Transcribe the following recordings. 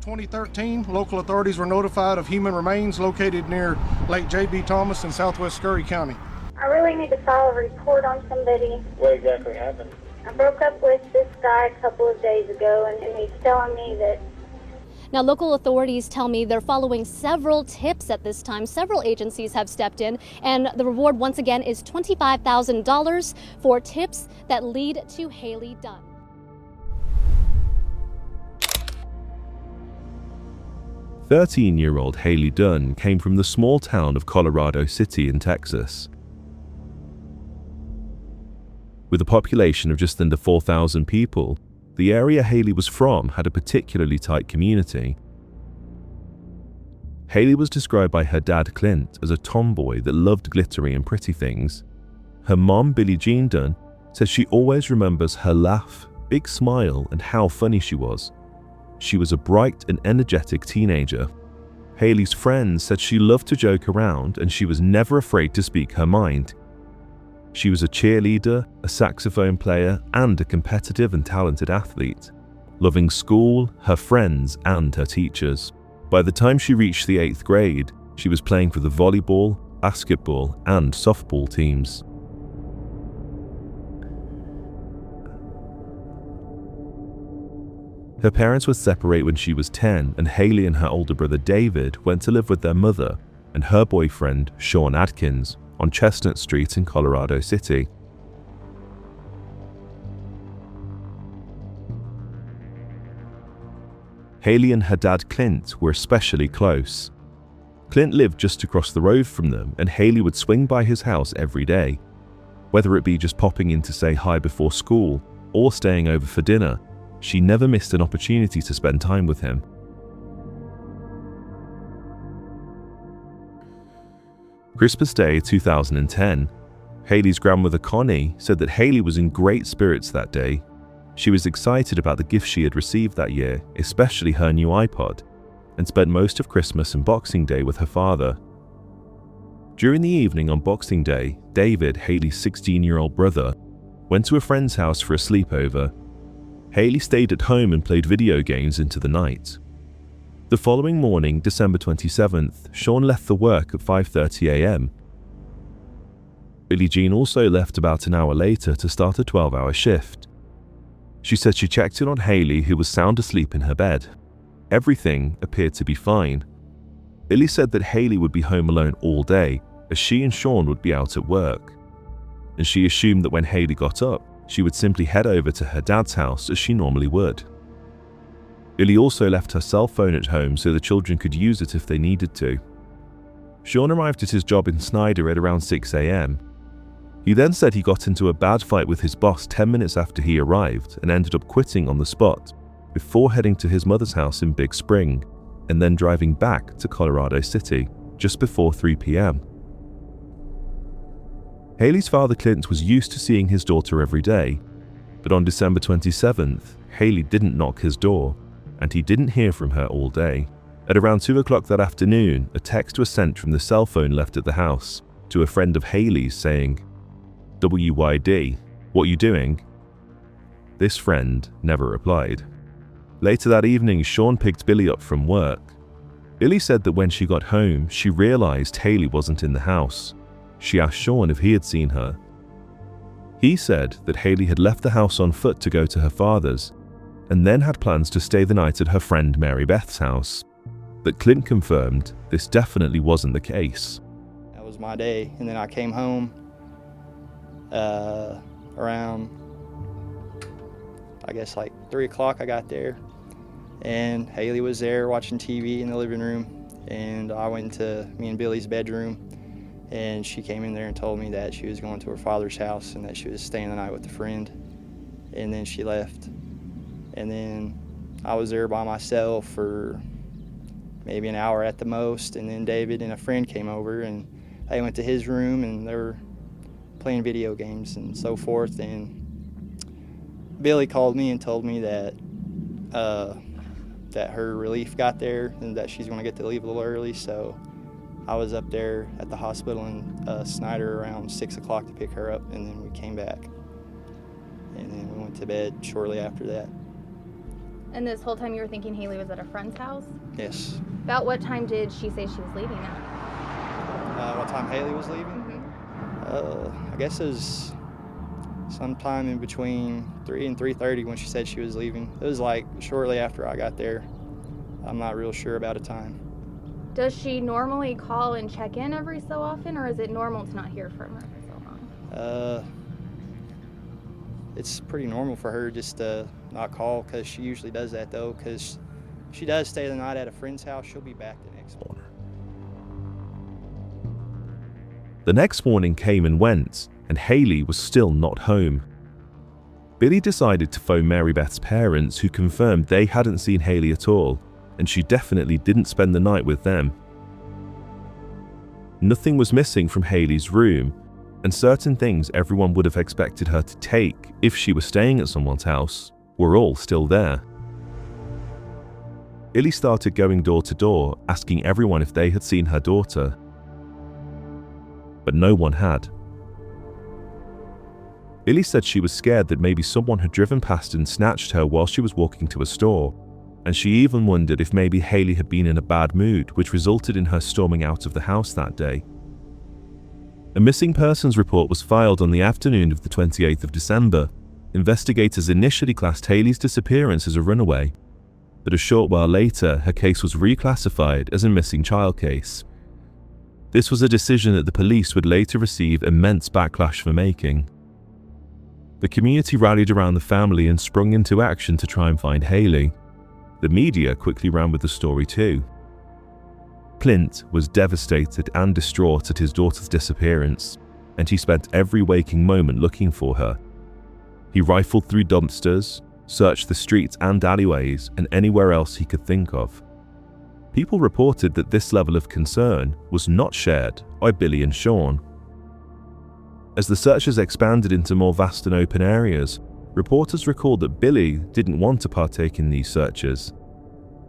2013, local authorities were notified of human remains located near Lake J.B. Thomas in southwest Scurry County. I really need to file a report on somebody. What exactly happened? I broke up with this guy a couple of days ago, and he's telling me that. Now, local authorities tell me they're following several tips at this time. Several agencies have stepped in, and the reward once again is $25,000 for tips that lead to Hailey Dunn. "13-year-old Hailey Dunn came from the small town of Colorado City in Texas. With a population of just under 4,000 people, the area Hailey was from had a particularly tight community. Hailey was described by her dad Clint as a tomboy that loved glittery and pretty things. Her mom, Billie Jean Dunn, says she always remembers her laugh, big smile, and how funny she was. She was a bright and energetic teenager. Hailey's friends said she loved to joke around and she was never afraid to speak her mind. She was a cheerleader, a saxophone player, and a competitive and talented athlete, loving school, her friends, and her teachers. By the time she reached the 8th grade, she was playing for the volleyball, basketball, and softball teams. Her parents would separate when she was 10, and Hailey and her older brother David went to live with their mother and her boyfriend, Sean Adkins, on Chestnut Street in Colorado City. Hailey and her dad Clint were especially close. Clint lived just across the road from them, and Hailey would swing by his house every day, whether it be just popping in to say hi before school or staying over for dinner. She never missed an opportunity to spend time with him. Christmas Day 2010, Hailey's grandmother Connie said that Hailey was in great spirits that day. She was excited about the gifts she had received that year, especially her new iPod, and spent most of Christmas and Boxing Day with her father. During the evening on Boxing Day, David, Hailey's 16-year-old brother, went to a friend's house for a sleepover. Hailey stayed at home and played video games into the night. The following morning, December 27th, Sean left for work at 5:30 a.m. Billie Jean also left about an hour later to start a 12-hour shift. She said she checked in on Hailey, who was sound asleep in her bed. Everything appeared to be fine. Billie said that Hailey would be home alone all day, as she and Sean would be out at work, and she assumed that when Hailey got up, she would simply head over to her dad's house as she normally would. Billie also left her cell phone at home so the children could use it if they needed to. Sean arrived at his job in Snyder at around 6 a.m. He then said he got into a bad fight with his boss 10 minutes after he arrived and ended up quitting on the spot, before heading to his mother's house in Big Spring, and then driving back to Colorado City just before 3 p.m. Hailey's father Clint was used to seeing his daughter every day, but on December 27th, Hailey didn't knock his door, and he didn't hear from her all day. At around 2 o'clock that afternoon, a text was sent from the cell phone left at the house to a friend of Hailey's saying, "WYD, what you doing?" This friend never replied. Later that evening, Sean picked Billie up from work. Billie said that when she got home, she realized Hailey wasn't in the house. She asked Sean if he had seen her. He said that Hailey had left the house on foot to go to her father's, and then had plans to stay the night at her friend Mary Beth's house. But Clint confirmed this definitely wasn't the case. That was my day, and then I came home around, I guess like 3 o'clock I got there, and Hailey was there watching TV in the living room, and I went into me and Billie's bedroom, and she came in there and told me that she was going to her father's house and that she was staying the night with a friend, and then she left. And then I was there by myself for maybe an hour at the most, and then David and a friend came over, and they went to his room, and they were playing video games and so forth. And Billie called me and told me that that her relief got there and that she's going to get to leave a little early. So I was up there at the hospital in Snyder around 6 o'clock to pick her up, and then we came back, and then we went to bed shortly after that. And this whole time you were thinking Hailey was at a friend's house? Yes. About what time did she say she was leaving at? What time Hailey was leaving? I guess it was sometime in between 3 and 3:30 when she said she was leaving. It was like shortly after I got there. I'm not real sure about a time. Does she normally call and check in every so often, or is it normal to not hear from her for so long? It's pretty normal for her just to not call, because she usually does that though, because she does stay the night at a friend's house. She'll be back the next morning. The next morning came and went, and Hailey was still not home. Billy decided to phone Mary Beth's parents, who confirmed they hadn't seen Hailey at all, and she definitely didn't spend the night with them. Nothing was missing from Hailey's room, and certain things everyone would have expected her to take if she was staying at someone's house were all still there. Billy started going door to door, asking everyone if they had seen her daughter, but no one had. Billy said she was scared that maybe someone had driven past and snatched her while she was walking to a store, and she even wondered if maybe Hailey had been in a bad mood, which resulted in her storming out of the house that day. A missing persons report was filed on the afternoon of the 28th of December. Investigators initially classed Hailey's disappearance as a runaway, but a short while later, her case was reclassified as a missing child case. This was a decision that the police would later receive immense backlash for making. The community rallied around the family and sprung into action to try and find Hailey. The media quickly ran with the story too. Clint was devastated and distraught at his daughter's disappearance, and he spent every waking moment looking for her. He rifled through dumpsters, searched the streets and alleyways, and anywhere else he could think of. People reported that this level of concern was not shared by Billy and Sean. As the searches expanded into more vast and open areas, reporters recalled that Billy didn't want to partake in these searches.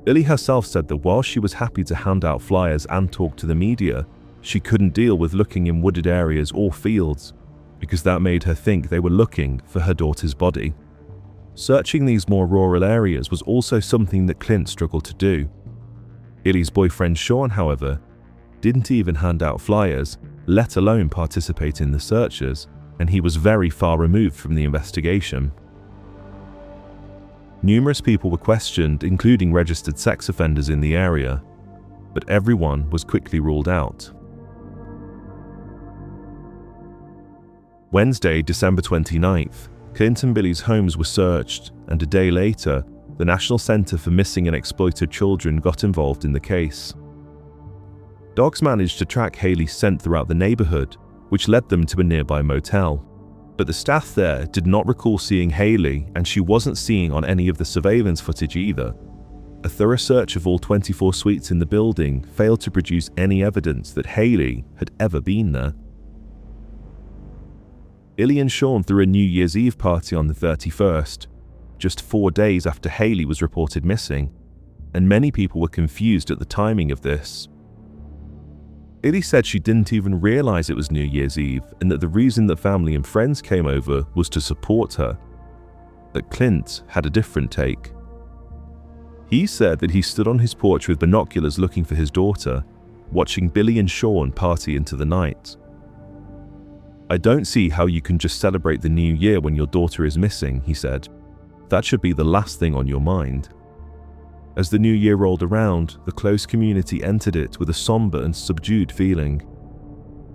Billy herself said that while she was happy to hand out flyers and talk to the media, she couldn't deal with looking in wooded areas or fields, because that made her think they were looking for her daughter's body. Searching these more rural areas was also something that Clint struggled to do. Billy's boyfriend Sean, however, didn't even hand out flyers, let alone participate in the searches, and he was very far removed from the investigation. Numerous people were questioned, including registered sex offenders in the area, but everyone was quickly ruled out. Wednesday, December 29th, Clint and Billy's homes were searched, and a day later, the National Center for Missing and Exploited Children got involved in the case. Dogs managed to track Hailey's scent throughout the neighborhood, which led them to a nearby motel. But the staff there did not recall seeing Hailey, and she wasn't seen on any of the surveillance footage either. A thorough search of all 24 suites in the building failed to produce any evidence that Hailey had ever been there. Billy and Sean threw a New Year's Eve party on the 31st, just 4 days after Hailey was reported missing, and many people were confused at the timing of this. Billy said she didn't even realize it was New Year's Eve, and that the reason that family and friends came over was to support her. But Clint had a different take. He said that he stood on his porch with binoculars looking for his daughter, watching Billy and Sean party into the night. "I don't see how you can just celebrate the new year when your daughter is missing," he said. "That should be the last thing on your mind." As the new year rolled around, the close community entered it with a somber and subdued feeling.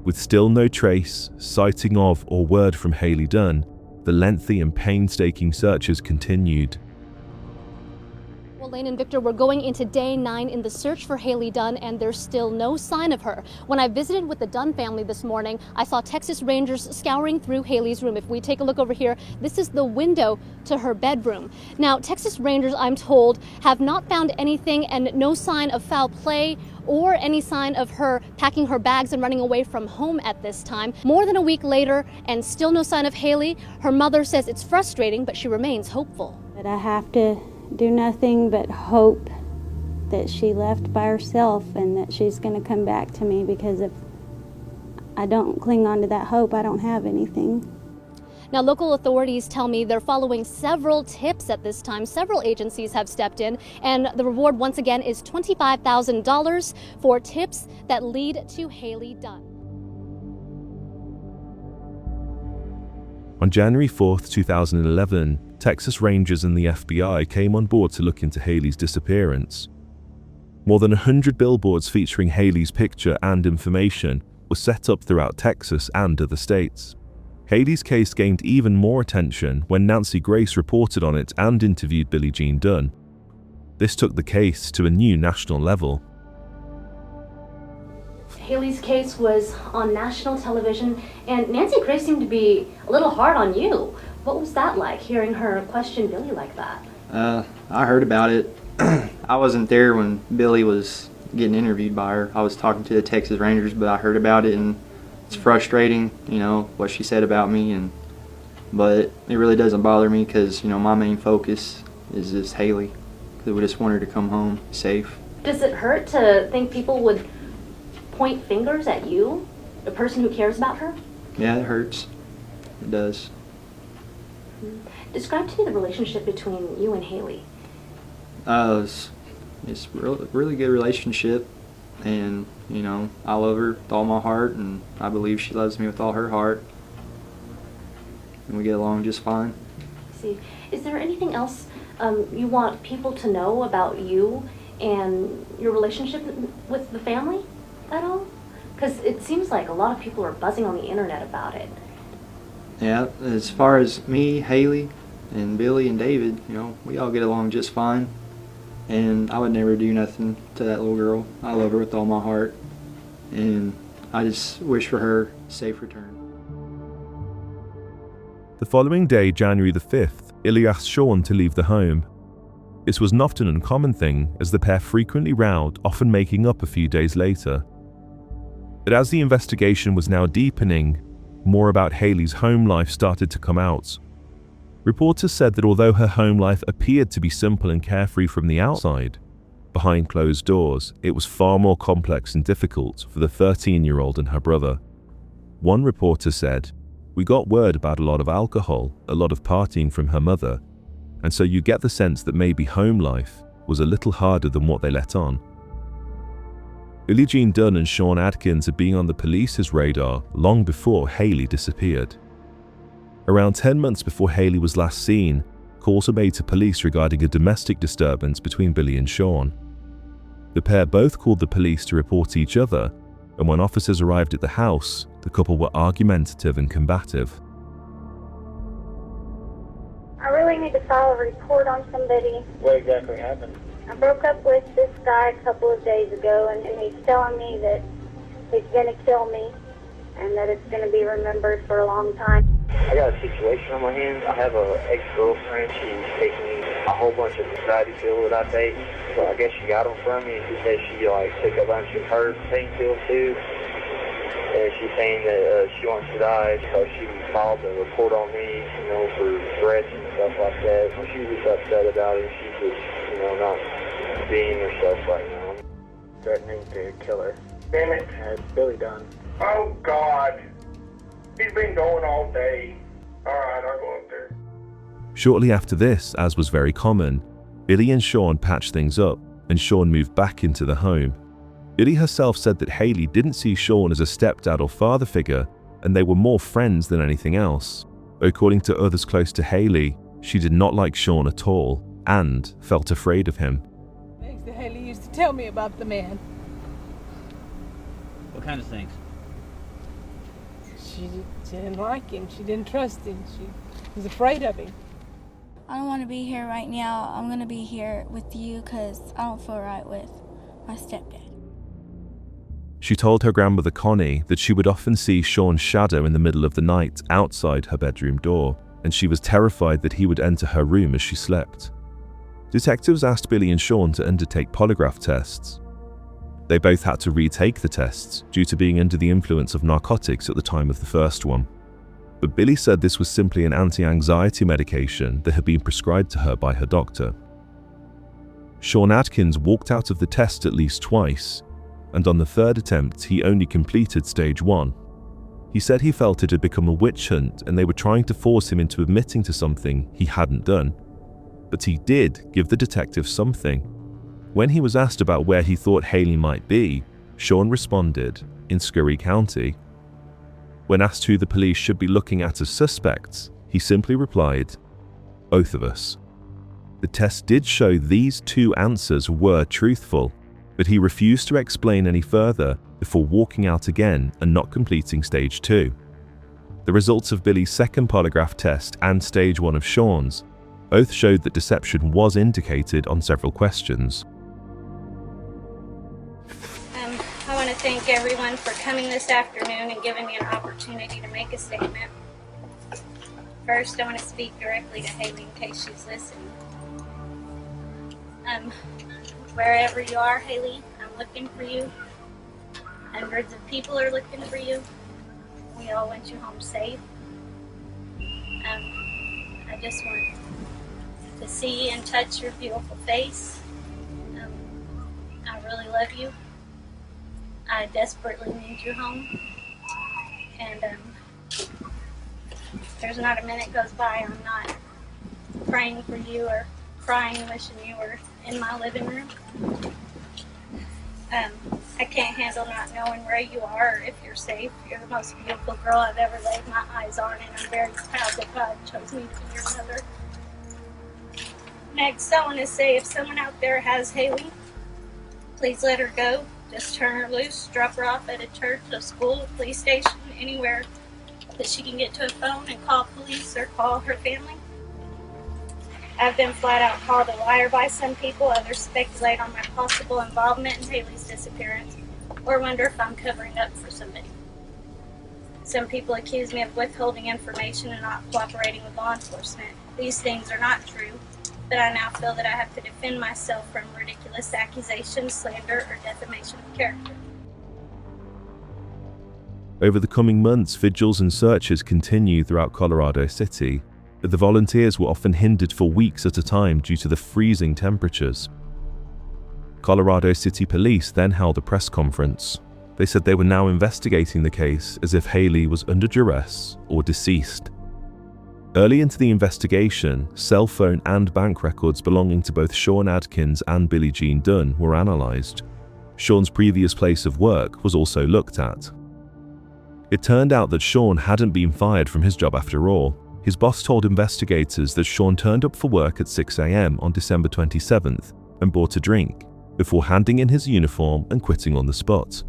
With still no trace, sighting of, or word from Hailey Dunn, the lengthy and painstaking searches continued. Well, Lane and Victor, we're going into day 9 in the search for Hailey Dunn, and there's still no sign of her. When I visited with the Dunn family this morning, I saw Texas Rangers scouring through Hailey's room. If we take a look over here, this is the window to her bedroom. Now, Texas Rangers, I'm told, have not found anything, and no sign of foul play or any sign of her packing her bags and running away from home at this time. More than a week later, and still no sign of Hailey. Her mother says it's frustrating, but she remains hopeful. But I have to do nothing but hope that she left by herself and that she's going to come back to me, because if I don't cling on to that hope, I don't have anything. Now, local authorities tell me they're following several tips at this time. Several agencies have stepped in, and the reward once again is $25,000 for tips that lead to Hailey Dunn. On January 4th, 2011, Texas Rangers and the FBI came on board to look into Hailey's disappearance. More than 100 billboards featuring Hailey's picture and information were set up throughout Texas and other states. Hailey's case gained even more attention when Nancy Grace reported on it and interviewed Billie Jean Dunn. This took the case to a new national level. Hailey's case was on national television, and Nancy Grace seemed to be a little hard on you. What was that like, hearing her question Billie like that? I heard about it. I wasn't there when Billie was getting interviewed by her. I was talking to the Texas Rangers, but I heard about it, and it's frustrating, what she said about me, but it really doesn't bother me because, my main focus is just Hailey, because we just want her to come home safe. Does it hurt to think people would point fingers at you, the person who cares about her? Yeah, it hurts. It does. Describe to me the relationship between you and Hailey. It's a really good relationship, and I love her with all my heart, and I believe she loves me with all her heart, and we get along just fine. See, is there anything else you want people to know about you and your relationship with the family at all? Because it seems like a lot of people are buzzing on the internet about it. Yeah, as far as me, Hailey, and Billie and David, we all get along just fine. And I would never do nothing to that little girl. I love her with all my heart, and I just wish for her a safe return. The following day, January the 5th, Illy asked Sean to leave the home. This was not an uncommon thing, as the pair frequently rowed, often making up a few days later. But as the investigation was now deepening, more about Hailey's home life started to come out. Reporters said that although her home life appeared to be simple and carefree from the outside, behind closed doors, it was far more complex and difficult for the 13-year-old and her brother. One reporter said, "We got word about a lot of alcohol, a lot of partying from her mother, and so you get the sense that maybe home life was a little harder than what they let on." Billie Jean Dunn and Sean Adkins had been on the police's radar long before Hailey disappeared. Around 10 months before Hailey was last seen, calls were made to police regarding a domestic disturbance between Billie and Sean. The pair both called the police to report each other, and when officers arrived at the house, the couple were argumentative and combative. I really need to file a report on somebody. What exactly happened? I broke up with this guy a couple of days ago, and he's telling me that he's going to kill me and that it's going to be remembered for a long time. I got a situation on my hands. I have an ex-girlfriend. She's taking a whole bunch of anxiety pills that I take. So I guess she got them from me, and she said she took a bunch of her pain pills too. And she's saying that she wants to die, so she filed a report on me, for threats and stuff like that. So she's just upset about it. She's just, not being herself right now. Threatening to kill her. Damn it. It's Billie Dunn. Oh, God. He's been going all day. All right, I'll go up there. Shortly after this, as was very common, Billie and Sean patched things up, and Sean moved back into the home. Billie herself said that Hailey didn't see Sean as a stepdad or father figure, and they were more friends than anything else. According to others close to Hailey, she did not like Sean at all, and felt afraid of him. Things that Hailey used to tell me about the man. What kind of things? She didn't like him. She didn't trust him. She was afraid of him. I don't want to be here right now. I'm going to be here with you because I don't feel right with my stepdad. She told her grandmother Connie that she would often see Sean's shadow in the middle of the night outside her bedroom door, and she was terrified that he would enter her room as she slept. Detectives asked Billie and Sean to undertake polygraph tests. They both had to retake the tests due to being under the influence of narcotics at the time of the first one. But Billie said this was simply an anti-anxiety medication that had been prescribed to her by her doctor. Sean Adkins walked out of the test at least twice, and on the third attempt he only completed stage 1. He said he felt it had become a witch hunt and they were trying to force him into admitting to something he hadn't done. But he did give the detective something. When he was asked about where he thought Hailey might be, Sean responded, in Scurry County. When asked who the police should be looking at as suspects, he simply replied, "Both of us." The test did show these two answers were truthful, but he refused to explain any further before walking out again and not completing stage 2. The results of Billy's second polygraph test and stage 1 of Sean's both showed that deception was indicated on several questions. I want to thank everyone for coming this afternoon and giving me an opportunity to make a statement. First, I want to speak directly to Hailey in case she's listening. Wherever you are, Hailey, I'm looking for you. Hundreds of people are looking for you. We all want you home safe. I just want to see and touch your beautiful face. I really love you. I desperately need you home. And there's not a minute goes by I'm not praying for you or crying wishing you were in my living room. I can't handle not knowing where you are or if you're safe. You're the most beautiful girl I've ever laid my eyes on, and I'm very proud that God chose me to be your mother. Next, I want to say if someone out there has Hailey, please let her go. Just turn her loose, drop her off at a church, a school, a police station, anywhere that she can get to a phone and call police or call her family. I've been flat out called a liar by some people. Others speculate on my possible involvement in Hailey's disappearance or wonder if I'm covering up for somebody. Some people accuse me of withholding information and not cooperating with law enforcement. These things are not true, but I now feel that I have to defend myself from ridiculous accusations, slander, or defamation of character. Over the coming months, vigils and searches continued throughout Colorado City, but the volunteers were often hindered for weeks at a time due to the freezing temperatures. Colorado City Police then held a press conference. They said they were now investigating the case as if Hailey was under duress or deceased. Early into the investigation, cell phone and bank records belonging to both Sean Adkins and Billie Jean Dunn were analysed. Sean's previous place of work was also looked at. It turned out that Sean hadn't been fired from his job after all. His boss told investigators that Sean turned up for work at 6 a.m. on December 27th and bought a drink, before handing in his uniform and quitting on the spot.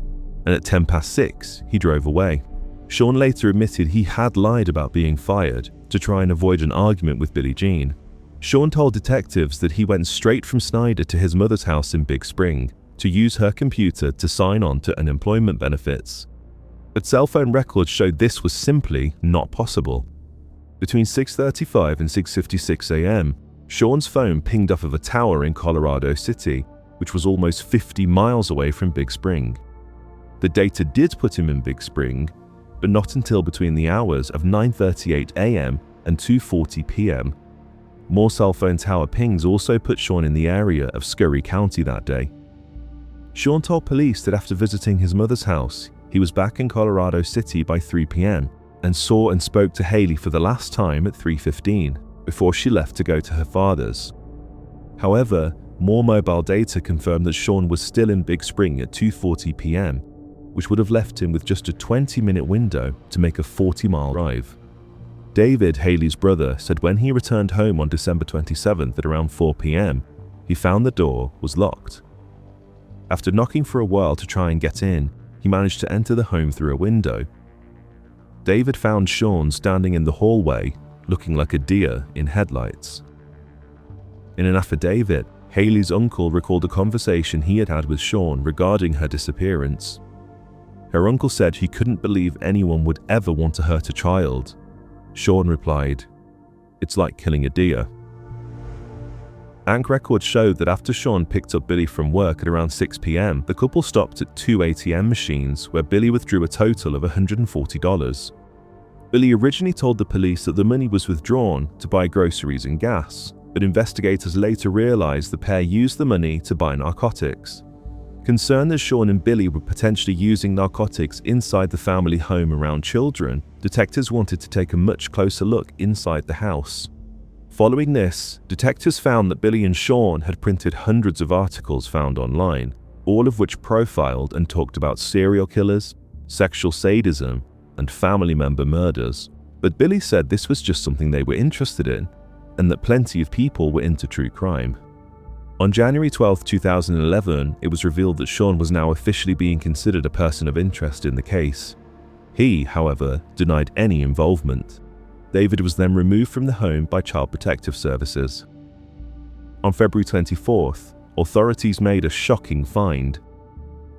And at 6:10, he drove away. Sean later admitted he had lied about being fired to try and avoid an argument with Billie Jean. Sean told detectives that he went straight from Snyder to his mother's house in Big Spring to use her computer to sign on to unemployment benefits. But cell phone records showed this was simply not possible. Between 6:35 and 6:56 a.m., Sean's phone pinged off of a tower in Colorado City, which was almost 50 miles away from Big Spring. The data did put him in Big Spring, but not until between the hours of 9:38 a.m. and 2:40 p.m. More cell phone tower pings also put Sean in the area of Scurry County that day. Sean told police that after visiting his mother's house, he was back in Colorado City by 3 p.m. and saw and spoke to Hailey for the last time at 3:15, before she left to go to her father's. However, more mobile data confirmed that Sean was still in Big Spring at 2:40 p.m., which would have left him with just a 20-minute window to make a 40-mile drive. David, Hailey's brother, said when he returned home on December 27th at around 4 p.m., he found the door was locked. After knocking for a while to try and get in, he managed to enter the home through a window. David found Sean standing in the hallway, looking like a deer in headlights. In an affidavit, Hailey's uncle recalled a conversation he had had with Sean regarding her disappearance. Her uncle said he couldn't believe anyone would ever want to hurt a child. Sean replied, "It's like killing a deer." Bank records showed that after Sean picked up Billie from work at around 6 p.m., the couple stopped at 2 ATM machines where Billie withdrew a total of $140. Billie originally told the police that the money was withdrawn to buy groceries and gas, but investigators later realized the pair used the money to buy narcotics. Concerned that Sean and Billy were potentially using narcotics inside the family home around children, detectives wanted to take a much closer look inside the house. Following this, detectives found that Billy and Sean had printed hundreds of articles found online, all of which profiled and talked about serial killers, sexual sadism, and family member murders. But Billy said this was just something they were interested in, and that plenty of people were into true crime. On January 12, 2011, it was revealed that Sean was now officially being considered a person of interest in the case. He, however, denied any involvement. David was then removed from the home by Child Protective Services. On February 24th, authorities made a shocking find.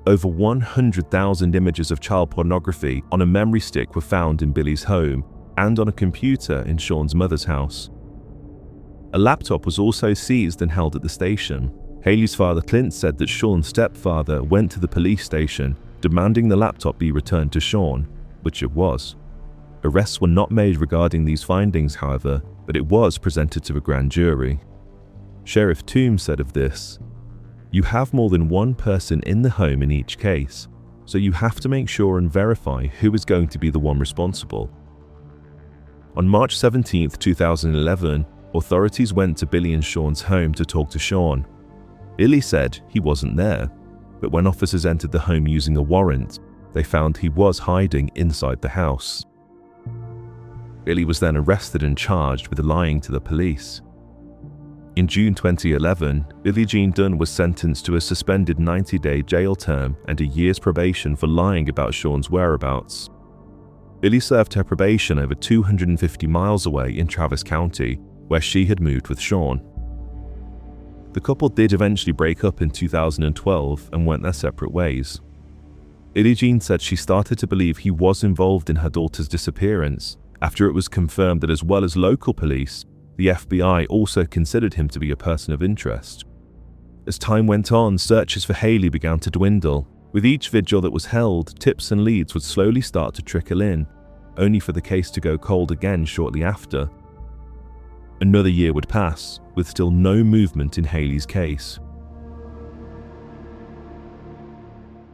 Over 100,000 images of child pornography on a memory stick were found in Billy's home and on a computer in Sean's mother's house. A laptop was also seized and held at the station. Hailey's father Clint said that Sean's stepfather went to the police station demanding the laptop be returned to Sean, which it was. Arrests were not made regarding these findings, however, but it was presented to a grand jury. Sheriff Toombs said of this, "You have more than one person in the home in each case, so you have to make sure and verify who is going to be the one responsible." On March 17, 2011, authorities went to Billy and Sean's home to talk to Sean. Billy said he wasn't there, but when officers entered the home using a warrant, they found he was hiding inside the house. Billy was then arrested and charged with lying to the police. In June 2011, Billie Jean Dunn was sentenced to a suspended 90-day jail term and a year's probation for lying about Sean's whereabouts. Billy served her probation over 250 miles away in Travis County, where she had moved with Sean. The couple did eventually break up in 2012 and went their separate ways. Billie Jean said she started to believe he was involved in her daughter's disappearance after it was confirmed that as well as local police, the FBI also considered him to be a person of interest. As time went on, searches for Hailey began to dwindle. With each vigil that was held, tips and leads would slowly start to trickle in, only for the case to go cold again shortly after. Another year would pass, with still no movement in Hailey's case.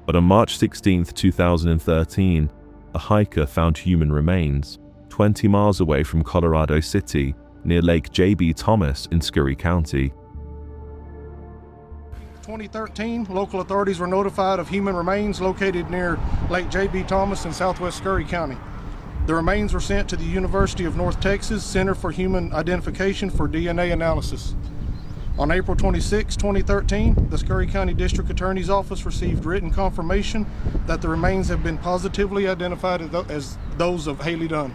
But on March 16, 2013, a hiker found human remains 20 miles away from Colorado City, near Lake J.B. Thomas in Scurry County. 2013, local authorities were notified of human remains located near Lake J.B. Thomas in southwest Scurry County. The remains were sent to the University of North Texas Center for Human Identification for DNA analysis. On April 26, 2013, the Scurry County District Attorney's Office received written confirmation that the remains have been positively identified as those of Hailey Dunn.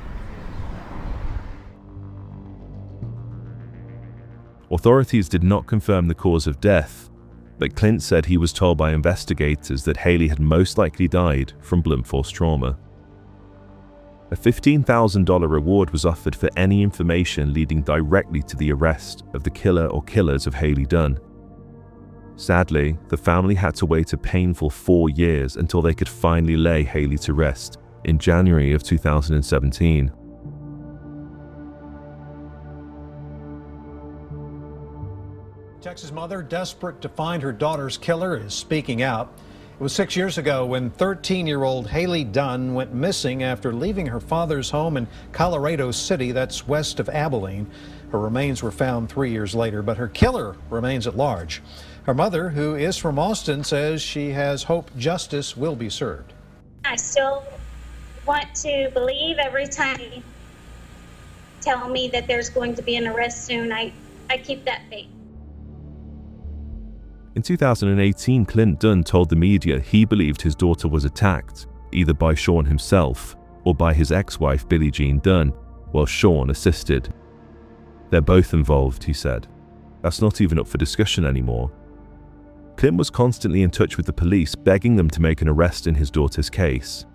Authorities did not confirm the cause of death, but Clint said he was told by investigators that Hailey had most likely died from blunt force trauma. A $15,000 reward was offered for any information leading directly to the arrest of the killer or killers of Hailey Dunn. Sadly, the family had to wait a painful 4 years until they could finally lay Hailey to rest in January of 2017. Texas mother, desperate to find her daughter's killer, is speaking out. It was 6 years ago when 13-year-old Hailey Dunn went missing after leaving her father's home in Colorado City, that's west of Abilene. Her remains were found 3 years later, but her killer remains at large. Her mother, who is from Austin, says she has hope justice will be served. I still want to believe every time you tell me that there's going to be an arrest soon. I keep that faith. In 2018, Clint Dunn told the media he believed his daughter was attacked, either by Sean himself or by his ex-wife Billie Jean Dunn, while Sean assisted. They're both involved, he said. That's not even up for discussion anymore. Clint was constantly in touch with the police, begging them to make an arrest in his daughter's case,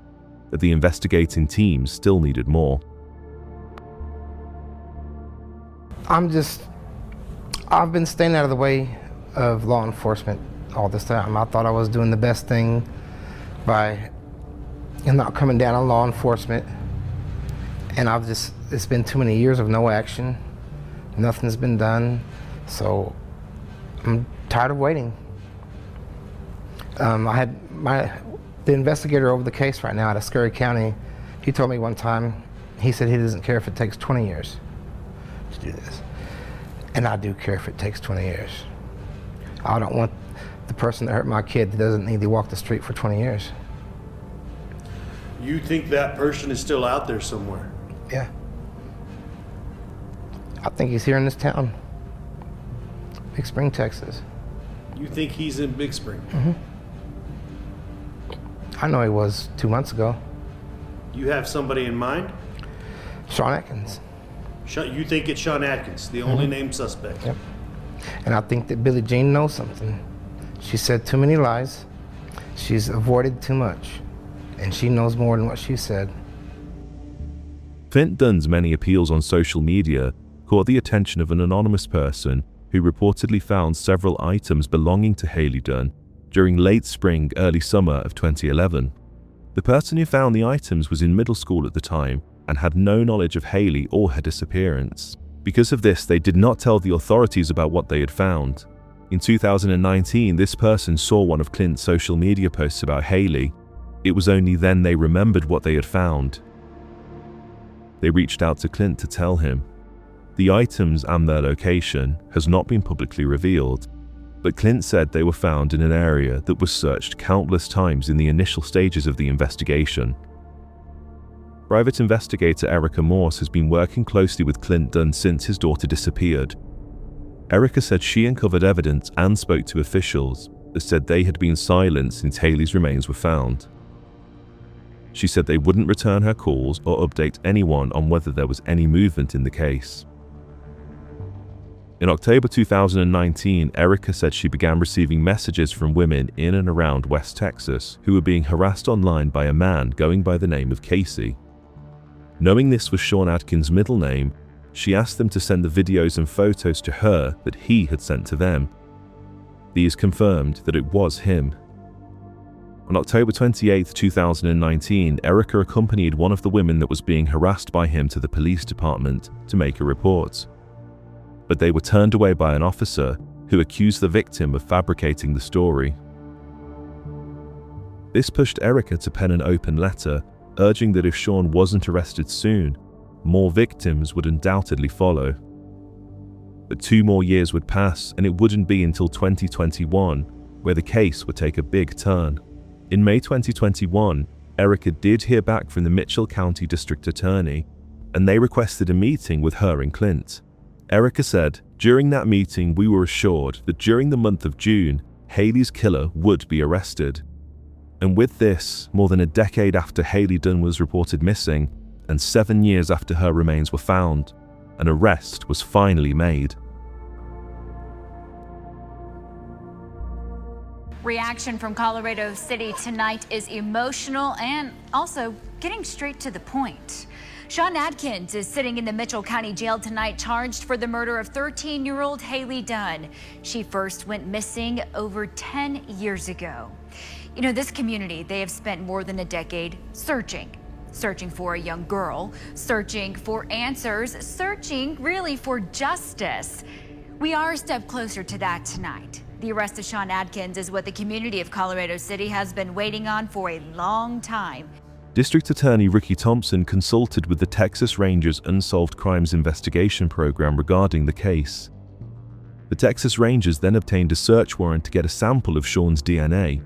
but the investigating team still needed more. I've been staying out of the way of law enforcement all this time. I thought I was doing the best thing by not coming down on law enforcement, and it's been too many years of no action. Nothing's been done, so I'm tired of waiting. I had the investigator over the case right now out of Scurry County. He told me one time, he said he doesn't care if it takes 20 years to do this. And I do care if it takes 20 years. I don't want the person that hurt my kid that doesn't need to walk the street for 20 years. You think that person is still out there somewhere? Yeah. I think he's here in this town. Big Spring, Texas. You think he's in Big Spring? Mm-hmm. I know he was 2 months ago. You have somebody in mind? Sean Atkins. You think it's Sean Atkins, the only named suspect? Yep. And I think that Billie Jean knows something. She said too many lies. She's avoided too much. And she knows more than what she said. Clint Dunn's many appeals on social media caught the attention of an anonymous person who reportedly found several items belonging to Hailey Dunn during late spring, early summer of 2011. The person who found the items was in middle school at the time and had no knowledge of Hailey or her disappearance. Because of this, they did not tell the authorities about what they had found. In 2019, this person saw one of Clint's social media posts about Hailey. It was only then they remembered what they had found. They reached out to Clint to tell him. The items and their location has not been publicly revealed, but Clint said they were found in an area that was searched countless times in the initial stages of the investigation. Private investigator Erica Morse has been working closely with Clint Dunn since his daughter disappeared. Erica said she uncovered evidence and spoke to officials that said they had been silent since Hailey's remains were found. She said they wouldn't return her calls or update anyone on whether there was any movement in the case. In October 2019, Erica said she began receiving messages from women in and around West Texas who were being harassed online by a man going by the name of Casey. Knowing this was Sean Atkins' middle name, she asked them to send the videos and photos to her that he had sent to them. These confirmed that it was him. On October 28, 2019, Erica accompanied one of the women that was being harassed by him to the police department to make a report. But they were turned away by an officer who accused the victim of fabricating the story. This pushed Erica to pen an open letter, urging that if Sean wasn't arrested soon, more victims would undoubtedly follow. But 2 more years would pass, and it wouldn't be until 2021 where the case would take a big turn. In May 2021, Erica did hear back from the Mitchell County District Attorney, and they requested a meeting with her and Clint. Erica said, "During that meeting, we were assured that during the month of June, Hailey's killer would be arrested." And with this, more than a decade after Hailey Dunn was reported missing, and 7 years after her remains were found, an arrest was finally made. Reaction from Colorado City tonight is emotional and also getting straight to the point. Sean Atkins is sitting in the Mitchell County Jail tonight, charged for the murder of 13-year-old Hailey Dunn. She first went missing over 10 years ago. You know, this community, they have spent more than a decade searching for a young girl, searching for answers, searching really for justice. We are a step closer to that tonight. The arrest of Sean Atkins is what the community of Colorado City has been waiting on for a long time. District Attorney Ricky Thompson consulted with the Texas Rangers Unsolved Crimes Investigation Program regarding the case. The Texas Rangers then obtained a search warrant to get a sample of Sean's DNA.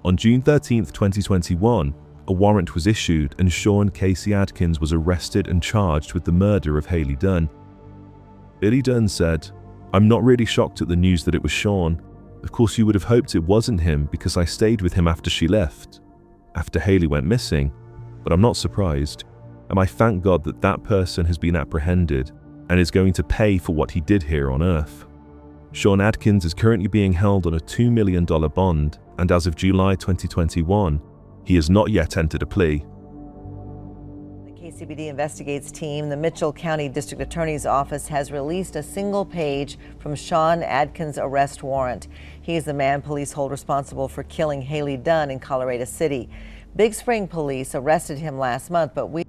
On June 13, 2021, a warrant was issued and Sean Casey Atkins was arrested and charged with the murder of Hailey Dunn. Billie Dunn said, "I'm not really shocked at the news that it was Sean. Of course you would have hoped it wasn't him because I stayed with him after she left, after Hailey went missing, but I'm not surprised, and I thank God that that person has been apprehended and is going to pay for what he did here on Earth." Sean Atkins is currently being held on a $2 million bond, and as of July 2021, he has not yet entered a plea. The KCBD Investigates team, the Mitchell County District Attorney's Office has released a single page from Sean Atkins' arrest warrant. He is the man police hold responsible for killing Hailey Dunn in Colorado City. Big Spring police arrested him last month, but we